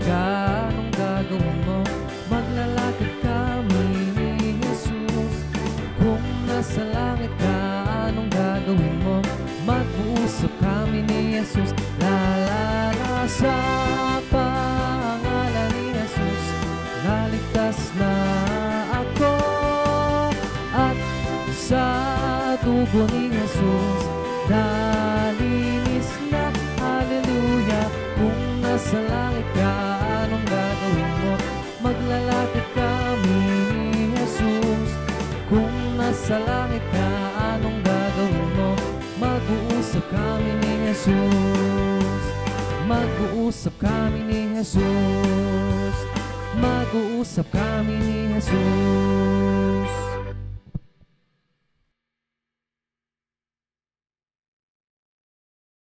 ka, anong gagawin mo? Maglalakad kami ni Jesus. Kung nasa langit ka, anong gagawin mo? Mag-uusap kami ni Jesus. Lalala sa pangalan ni Jesus, naligtas na ako. At sa dugo ni Jesus, nalinis na. Hallelujah. Kung nasa langit ka, anong gagawin mo? Maglalakad kami ni Jesus. Kung nasa langit ka, anong gagawin mo? Mag-uusap kami ni Jesus. Mag-uusap kami ni Jesus. Mag-uusap kami ni Jesus.